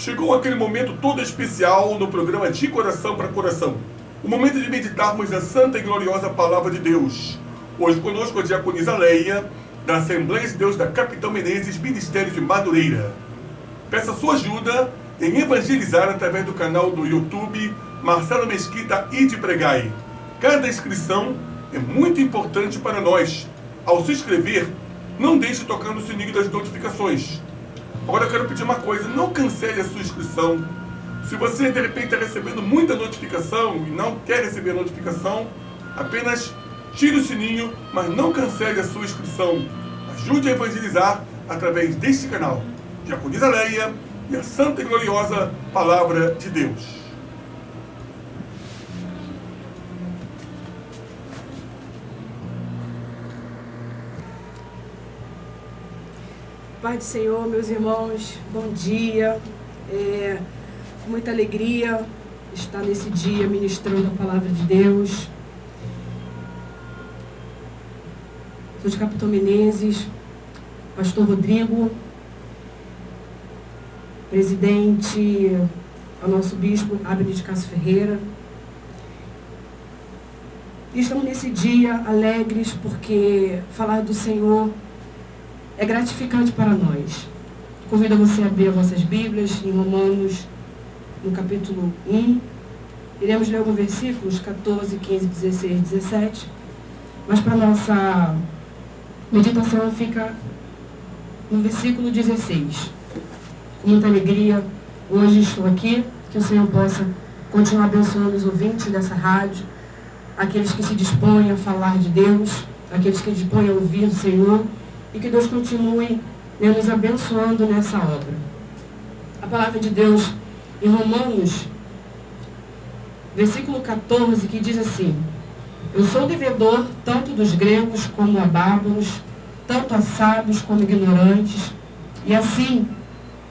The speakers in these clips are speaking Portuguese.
Chegou aquele momento todo especial no programa De Coração para Coração. O momento de meditarmos na santa e gloriosa Palavra de Deus. Hoje conosco a diaconisa Leia, da Assembleia de Deus da Capitão Menezes, Ministério de Madureira. Peça sua ajuda em evangelizar através do canal do YouTube Marcelo Mesquita e de Pregai. Cada inscrição é muito importante para nós. Ao se inscrever, não deixe de tocar no sininho das notificações. Agora eu quero pedir uma coisa, não cancele a sua inscrição. Se você de repente está recebendo muita notificação e não quer receber notificação, apenas tire o sininho, mas não cancele a sua inscrição. Ajude a evangelizar através deste canal. Diaconisa Leia e a santa e gloriosa Palavra de Deus. Pai do Senhor, meus irmãos, bom dia. Com muita alegria estar nesse dia ministrando a Palavra de Deus. Sou de Capitão Menezes, pastor Rodrigo, presidente, ao nosso bispo Abner de Castro Ferreira. E estamos nesse dia alegres porque falar do Senhor é gratificante para nós. Convido você a abrir as vossas Bíblias em Romanos, no capítulo 1. Iremos ler alguns versículos, 14, 15, 16, 17. Mas para nossa meditação fica no versículo 16. Com muita alegria, hoje estou aqui, que o Senhor possa continuar abençoando os ouvintes dessa rádio, aqueles que se dispõem a falar de Deus, aqueles que se dispõem a ouvir o Senhor, e que Deus continue nos abençoando nessa obra. A palavra de Deus em Romanos, versículo 14, que diz assim: eu sou devedor tanto dos gregos como a bárbaros, tanto a sábios como ignorantes, e assim,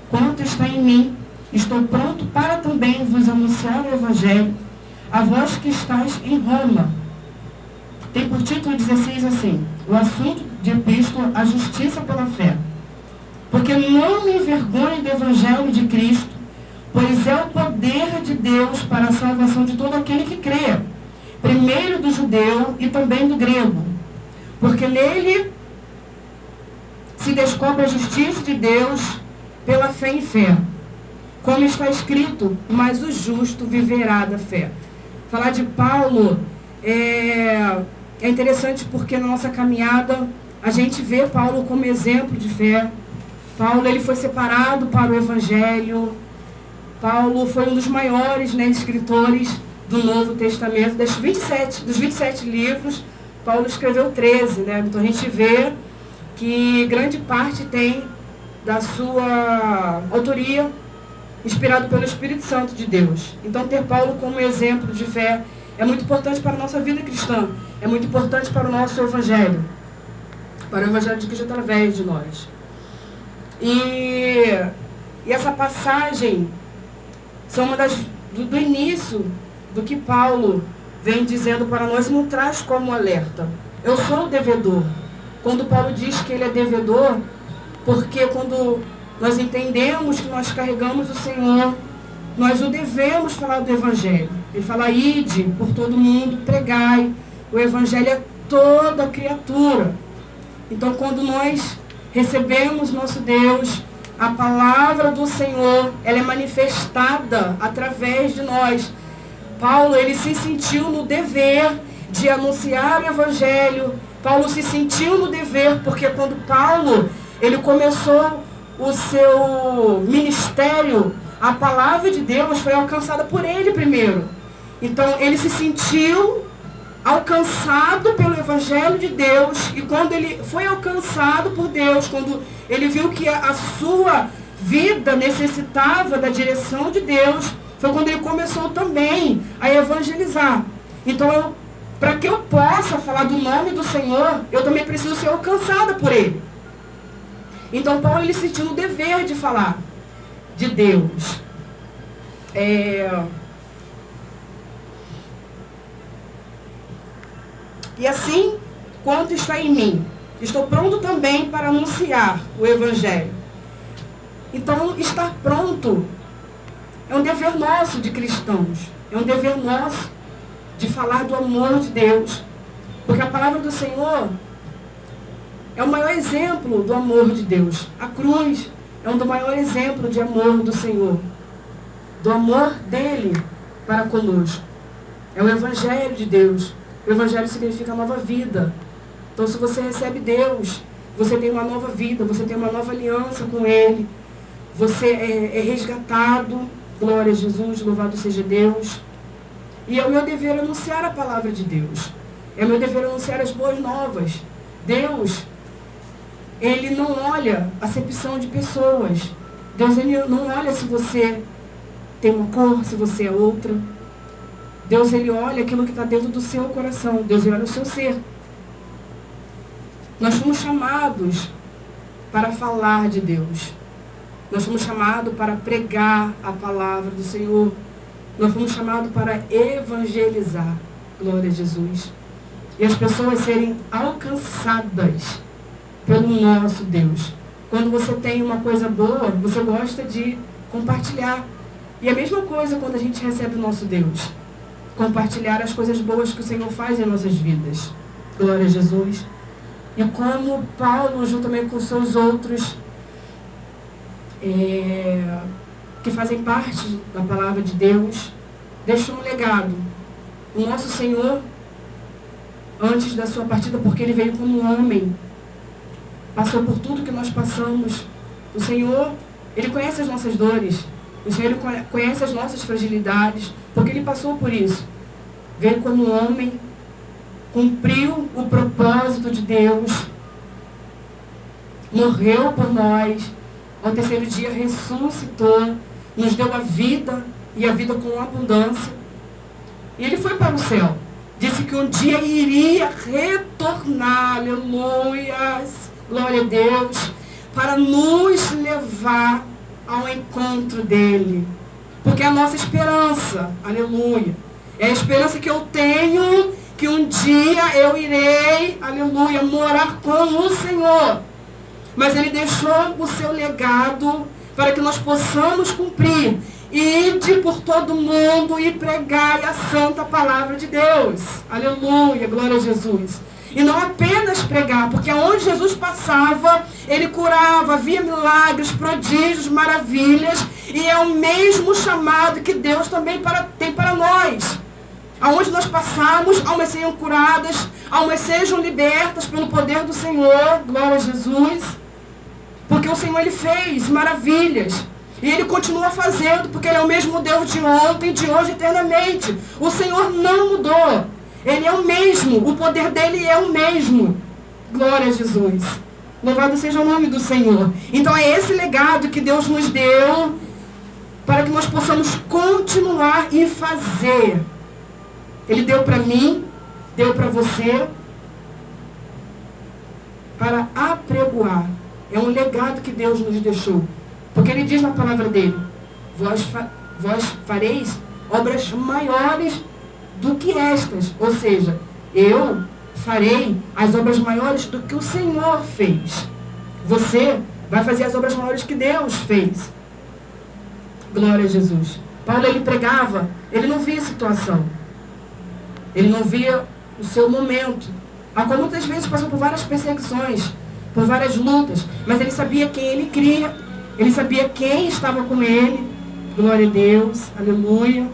quanto está em mim, estou pronto para também vos anunciar o Evangelho, a vós que estáis em Roma. Tem por título 16 assim: o assunto de epístola, a justiça pela fé. Porque não me envergonho do Evangelho de Cristo, pois é o poder de Deus para a salvação de todo aquele que crê, primeiro do judeu e também do grego. Porque nele se descobre a justiça de Deus pela fé em fé. Como está escrito, mas o justo viverá da fé. Falar de Paulo é interessante porque na nossa caminhada a gente vê Paulo como exemplo de fé. Paulo ele foi separado para o Evangelho. Paulo foi um dos maiores escritores do Novo Testamento. Dos 27 livros, Paulo escreveu 13. Então a gente vê que grande parte tem da sua autoria inspirado pelo Espírito Santo de Deus. Então ter Paulo como exemplo de fé é muito importante para a nossa vida cristã. É muito importante para o nosso Evangelho. Para o Evangelho de Cristo através de nós. E essa passagem são uma do início do que Paulo vem dizendo para nós e nos traz como alerta. Eu sou o devedor. Quando Paulo diz que ele é devedor, porque quando nós entendemos que nós carregamos o Senhor, nós o devemos falar do Evangelho. Ele fala: ide por todo mundo, pregai. O Evangelho é toda criatura. Então, quando nós recebemos nosso Deus, a palavra do Senhor, ela é manifestada através de nós. Paulo, ele se sentiu no dever de anunciar o Evangelho. Paulo se sentiu no dever, porque quando Paulo, ele começou o seu ministério, a palavra de Deus foi alcançada por ele primeiro. Então, ele se sentiu alcançado pelo Evangelho de Deus, e quando ele foi alcançado por Deus, quando ele viu que a sua vida necessitava da direção de Deus, foi quando ele começou também a evangelizar. Então, para que eu possa falar do nome do Senhor, eu também preciso ser alcançada por ele. Então, Paulo ele sentiu o dever de falar de Deus. E assim, quanto está em mim, estou pronto também para anunciar o Evangelho. Então, estar pronto dever nosso de cristãos. É um dever nosso de falar do amor de Deus. Porque a palavra do Senhor é o maior exemplo do amor de Deus. A cruz é um dos maiores exemplos de amor do Senhor. Do amor dele para conosco. É o Evangelho de Deus. O Evangelho significa nova vida. Então, se você recebe Deus, você tem uma nova vida, você tem uma nova aliança com Ele. Você é resgatado. Glória a Jesus, louvado seja Deus. E é o meu dever anunciar a palavra de Deus. É o meu dever anunciar as boas novas. Deus, Ele não olha a acepção de pessoas. Deus, Ele não olha se você tem uma cor, se você é outra. Deus, Ele olha aquilo que está dentro do seu coração. Deus, Ele olha o seu ser. Nós fomos chamados para falar de Deus. Nós fomos chamados para pregar a palavra do Senhor. Nós fomos chamados para evangelizar. Glória a Jesus. E as pessoas serem alcançadas pelo nosso Deus. Quando você tem uma coisa boa, você gosta de compartilhar. E a mesma coisa quando a gente recebe o nosso Deus. Compartilhar as coisas boas que o Senhor faz em nossas vidas. Glória a Jesus. E como Paulo, juntamente com seus outros que fazem parte da palavra de Deus, deixou um legado. O nosso Senhor, antes da sua partida, porque Ele veio como homem, passou por tudo que nós passamos. O Senhor, Ele conhece as nossas dores. O Senhor, Ele conhece as nossas fragilidades, porque Ele passou por isso. Veio como homem, cumpriu o propósito de Deus, morreu por nós, ao terceiro dia ressuscitou, nos deu a vida, e a vida com abundância. E Ele foi para o céu. Disse que um dia iria retornar, aleluias, glória a Deus, para nos levar ao encontro dEle. Porque é a nossa esperança, aleluia. É a esperança que eu tenho, que um dia eu irei, aleluia, morar com o Senhor. Mas Ele deixou o seu legado para que nós possamos cumprir. Ide por todo mundo e pregai a santa palavra de Deus. Aleluia, glória a Jesus. E não apenas pregar, porque onde Jesus passava, Ele curava, havia milagres, prodígios, maravilhas. E é o mesmo chamado que Deus também tem para nós. Aonde nós passamos, almas sejam curadas, almas sejam libertas pelo poder do Senhor. Glória a Jesus. Porque o Senhor, Ele fez maravilhas. E Ele continua fazendo, porque Ele é o mesmo Deus de ontem, de hoje, eternamente. O Senhor não mudou. Ele é o mesmo. O poder dEle é o mesmo. Glória a Jesus. Louvado seja o nome do Senhor. Então é esse legado que Deus nos deu para que nós possamos continuar e fazer. Ele deu para mim, deu para você, para apregoar. É um legado que Deus nos deixou. Porque Ele diz na palavra dEle, vós fareis obras maiores do que estas. Ou seja, eu farei as obras maiores do que o Senhor fez. Você vai fazer as obras maiores que Deus fez. Glória a Jesus. Paulo, ele pregava, ele não via a situação. Ele não via o seu momento. A qual muitas vezes passou por várias perseguições, por várias lutas. Mas ele sabia quem ele cria. Ele sabia quem estava com ele. Glória a Deus. Aleluia.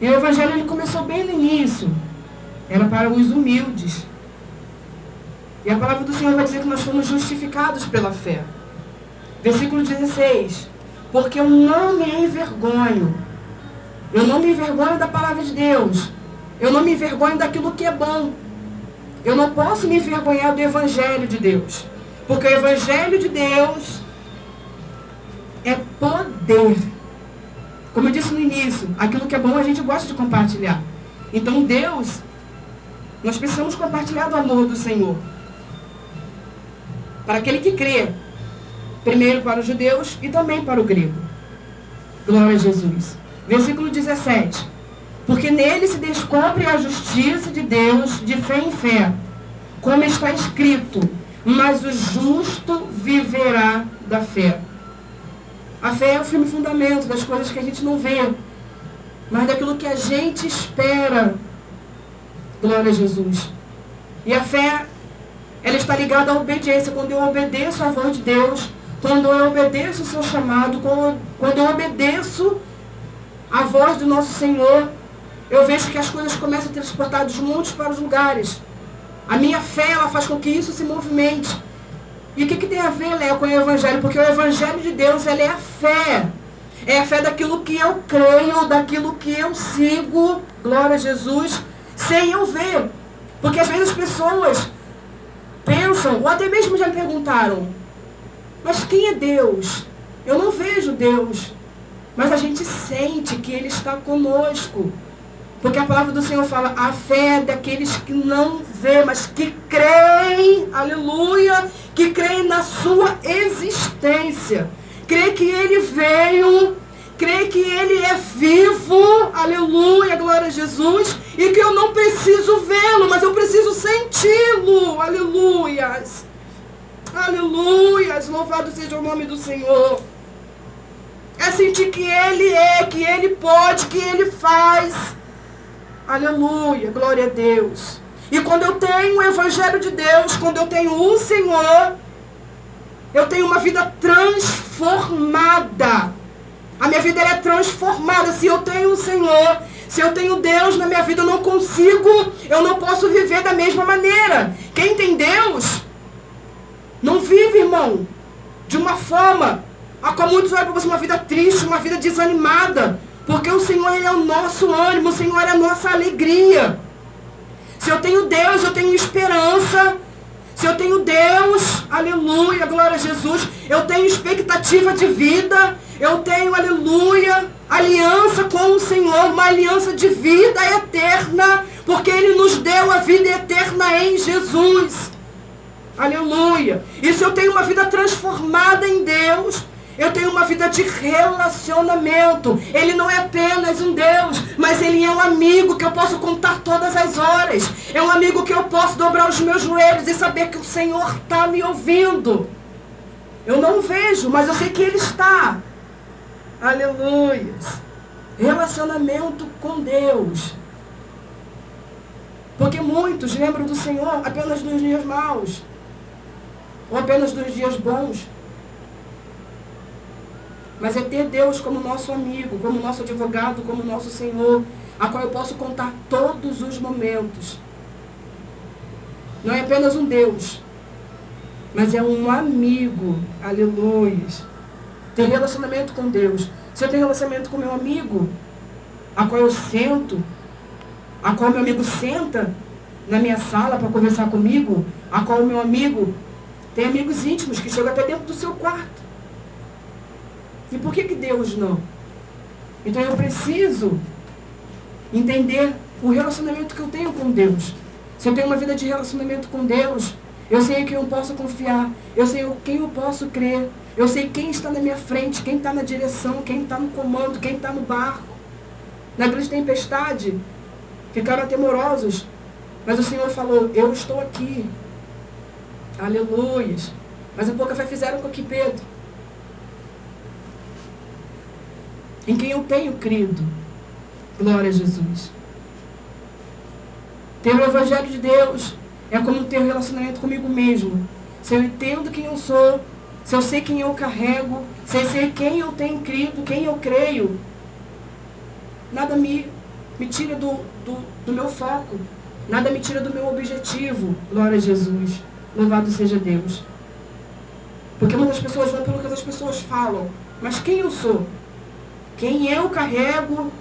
E o Evangelho, ele começou bem no início. Era para os humildes. E a palavra do Senhor vai dizer que nós fomos justificados pela fé. Versículo 16. Porque eu não me envergonho. Eu não me envergonho da palavra de Deus. Eu não me envergonho daquilo que é bom. Eu não posso me envergonhar do Evangelho de Deus. Porque o Evangelho de Deus é poder. Como eu disse no início, aquilo que é bom a gente gosta de compartilhar. Então Deus, nós precisamos compartilhar do amor do Senhor. Para aquele que crê. Primeiro para os judeus e também para o grego. Glória a Jesus. Versículo 17. Porque nele se descobre a justiça de Deus de fé em fé. Como está escrito, mas o justo viverá da fé. A fé é o firme fundamento das coisas que a gente não vê, mas daquilo que a gente espera. Glória a Jesus. E a fé, ela está ligada à obediência. Quando eu obedeço à voz de Deus, quando eu obedeço o seu chamado, quando eu obedeço a voz do nosso Senhor, eu vejo que as coisas começam a transportar dos montes para os lugares. A minha fé, ela faz com que isso se movimente. E o que tem a ver, Léo, com o Evangelho? Porque o Evangelho de Deus, ele é a fé. É a fé daquilo que eu creio, daquilo que eu sigo, glória a Jesus, sem eu ver. Porque às vezes as pessoas pensam, ou até mesmo já me perguntaram, mas quem é Deus? Eu não vejo Deus, mas a gente sente que Ele está conosco. Porque a palavra do Senhor fala, a fé é daqueles que não vê, mas que creem, aleluia, que creem na sua existência. Crê que Ele veio, crê que Ele é vivo, aleluia, glória a Jesus, e que eu não preciso vê-lo, mas eu preciso senti-lo, aleluias, aleluias, louvado seja o nome do Senhor. É sentir que Ele é, que Ele pode, que Ele faz, aleluia, glória a Deus. E quando eu tenho o Evangelho de Deus, quando eu tenho o Senhor, eu tenho uma vida transformada. A minha vida é transformada. Se eu tenho o Senhor, se eu tenho Deus na minha vida, eu não posso viver da mesma maneira. Quem tem Deus, não vive, irmão, de uma forma a qual muitos olham para você, uma vida triste, uma vida desanimada. Porque o Senhor, Ele é o nosso ânimo, o Senhor é a nossa alegria. Se eu tenho Deus, eu tenho esperança. Se eu tenho Deus, aleluia, glória a Jesus, eu tenho expectativa de vida, eu tenho, aleluia, aliança com o Senhor, uma aliança de vida eterna, porque Ele nos deu a vida eterna em Jesus, aleluia. E se eu tenho uma vida transformada em Deus, eu tenho uma vida de relacionamento. Ele não é apenas um Deus, mas Ele é um amigo que eu posso contar todas as horas. É um amigo que eu posso dobrar os meus joelhos e saber que o Senhor está me ouvindo. Eu não vejo, mas eu sei que Ele está. Aleluia. Relacionamento com Deus. Porque muitos lembram do Senhor apenas dos dias maus, ou apenas dos dias bons. Mas é ter Deus como nosso amigo, como nosso advogado, como nosso Senhor, a qual eu posso contar todos os momentos. Não é apenas um Deus, mas é um amigo, aleluia. Ter relacionamento com Deus. Se eu tenho relacionamento com meu amigo, a qual eu sento, a qual meu amigo senta na minha sala para conversar comigo, a qual o meu amigo tem amigos íntimos que chegam até dentro do seu quarto. E por que Deus não? Então eu preciso entender o relacionamento que eu tenho com Deus. Se eu tenho uma vida de relacionamento com Deus, eu sei em quem eu posso confiar, eu sei em quem eu posso crer, eu sei quem está na minha frente, quem está na direção, quem está no comando, quem está no barco. Na grande tempestade, ficaram temorosos, mas o Senhor falou, eu estou aqui. Aleluia. Mas a pouca fé fizeram com que Pedro, em quem eu tenho crido. Glória a Jesus. Ter o Evangelho de Deus é como ter um relacionamento comigo mesmo. Se eu entendo quem eu sou, se eu sei quem eu carrego, se eu sei quem eu tenho crido, quem eu creio, nada me tira do meu foco, nada me tira do meu objetivo. Glória a Jesus. Louvado seja Deus. Porque muitas pessoas vão pelo que as pessoas falam. Mas quem eu sou? Quem eu carrego?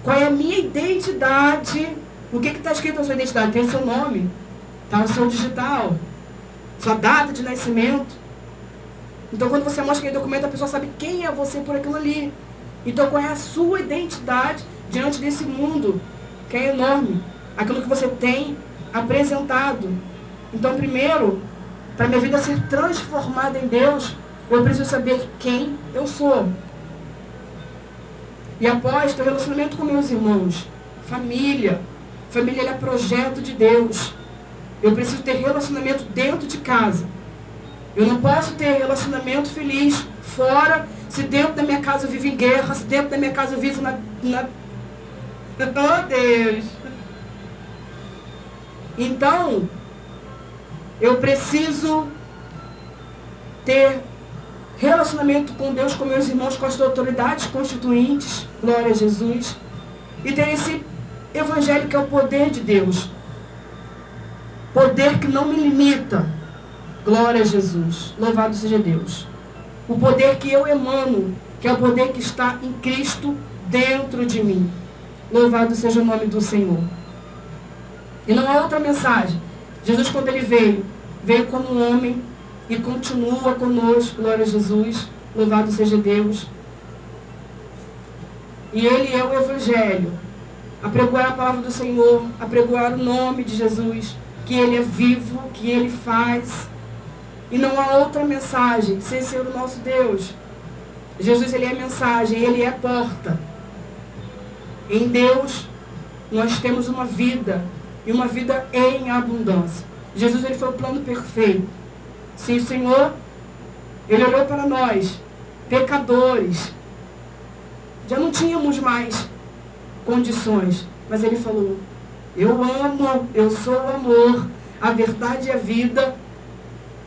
Qual é a minha identidade? O que está escrito na sua identidade? Tem o seu nome, está o seu digital, sua data de nascimento. Então quando você mostra aquele documento, a pessoa sabe quem é você por aquilo ali. Então qual é a sua identidade diante desse mundo, que é enorme? Aquilo que você tem apresentado. Então primeiro, para minha vida ser transformada em Deus, eu preciso saber quem eu sou. E após ter relacionamento com meus irmãos, família é projeto de Deus. Eu preciso ter relacionamento dentro de casa. Eu não posso ter relacionamento feliz fora Se dentro da minha casa eu vivo em guerra, se dentro da minha casa eu vivo na... Oh, Deus! Então, eu preciso ter relacionamento com Deus, com meus irmãos, com as autoridades constituintes, glória a Jesus, e ter esse evangelho que é o poder de Deus. Poder que não me limita, glória a Jesus, louvado seja Deus. O poder que eu emano, que é o poder que está em Cristo dentro de mim. Louvado seja o nome do Senhor. E não há outra mensagem. Jesus, quando ele veio como um homem e continua conosco, glória a Jesus, louvado seja Deus. E ele é o Evangelho, apregoar a palavra do Senhor, apregoar o nome de Jesus, que ele é vivo, que ele faz. E não há outra mensagem sem ser o nosso Deus. Jesus, ele é a mensagem, ele é a porta. Em Deus, nós temos uma vida, e uma vida em abundância. Jesus, ele foi o plano perfeito. Sim, o Senhor, ele olhou para nós, pecadores. Já não tínhamos mais condições, mas ele falou, eu amo, eu sou o amor, a verdade e a vida.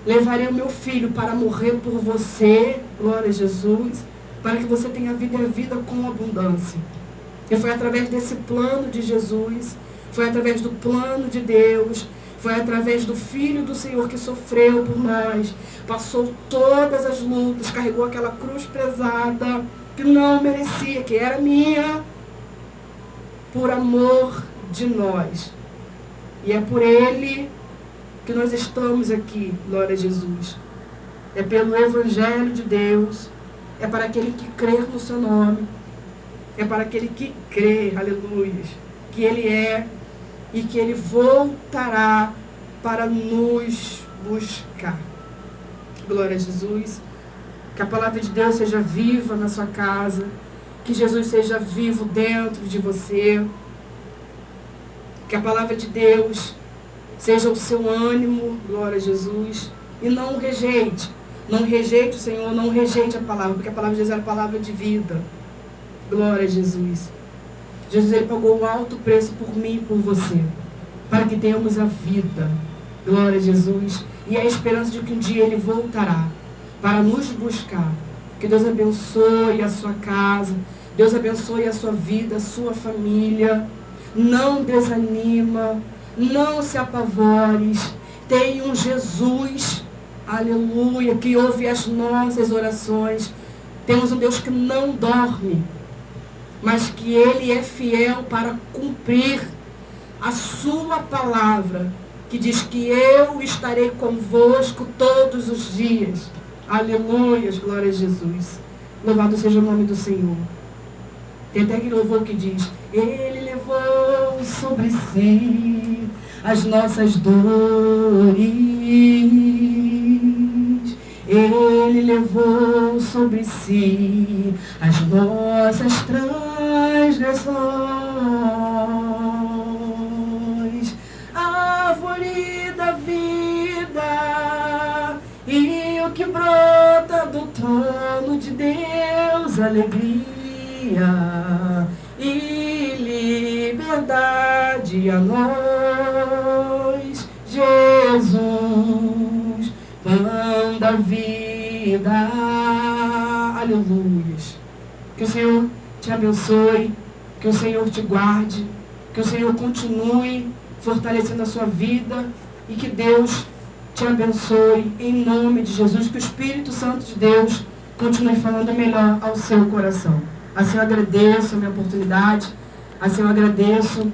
Levarei o meu filho para morrer por você, glória a Jesus, para que você tenha vida e a vida com abundância. E foi através desse plano de Jesus, foi através do plano de Deus, foi através do Filho do Senhor que sofreu por nós, passou todas as lutas, carregou aquela cruz pesada que não merecia, que era minha, por amor de nós. E é por Ele que nós estamos aqui, glória a Jesus. É pelo Evangelho de Deus, é para aquele que crê no seu nome, é para aquele que crê, aleluia, que Ele é e que Ele voltará para nos buscar. Glória a Jesus. Que a palavra de Deus seja viva na sua casa, que Jesus seja vivo dentro de você, que a palavra de Deus seja o seu ânimo, glória a Jesus, e não rejeite o Senhor, não rejeite a palavra, porque a palavra de Deus é a palavra de vida, glória a Jesus. Jesus, ele pagou um alto preço por mim e por você, para que tenhamos a vida, glória a Jesus, e a esperança de que um dia ele voltará para nos buscar. Que Deus abençoe a sua casa, Deus abençoe a sua vida, a sua família. Não desanima, não se apavores. Tem um Jesus, aleluia, que ouve as nossas orações. Temos um Deus que não dorme, mas que Ele é fiel para cumprir a sua palavra, que diz que eu estarei convosco todos os dias. Aleluia, glória a Jesus. Louvado seja o nome do Senhor. Tem até aquele louvor que diz, Ele levou sobre si as nossas dores. Ele levou sobre si as nossas transgressões. Árvore da vida e o que brota do trono de Deus, alegria e liberdade a nós, Jesus, pão da vida, aleluias. Que o Senhor te abençoe, que o Senhor te guarde, que o Senhor continue fortalecendo a sua vida e que Deus te abençoe em nome de Jesus, que o Espírito Santo de Deus continue falando melhor ao seu coração. Assim eu agradeço a minha oportunidade, assim eu agradeço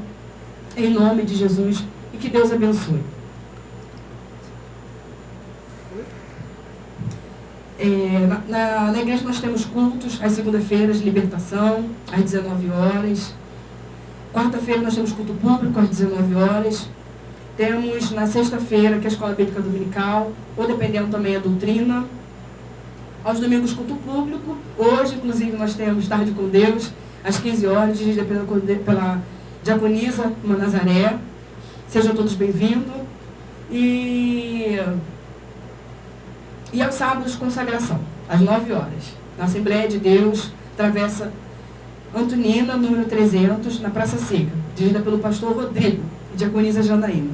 em nome de Jesus e que Deus abençoe. Na igreja nós temos cultos às segunda-feiras, libertação, às 19 horas. Quarta-feira nós temos culto público às 19 horas. Temos na sexta-feira, que é a Escola Bíblica Dominical, ou dependendo também a doutrina. Aos domingos, culto público. Hoje, inclusive, nós temos Tarde com Deus, às 15 horas, dirigida pela diaconisa Uma Nazaré. Sejam todos bem-vindos. E aos sábados, consagração, às 9 horas. na Assembleia de Deus, Travessa Antonina, número 300, na Praça Seca, dirigida pelo pastor Rodrigo e diaconisa Janaína.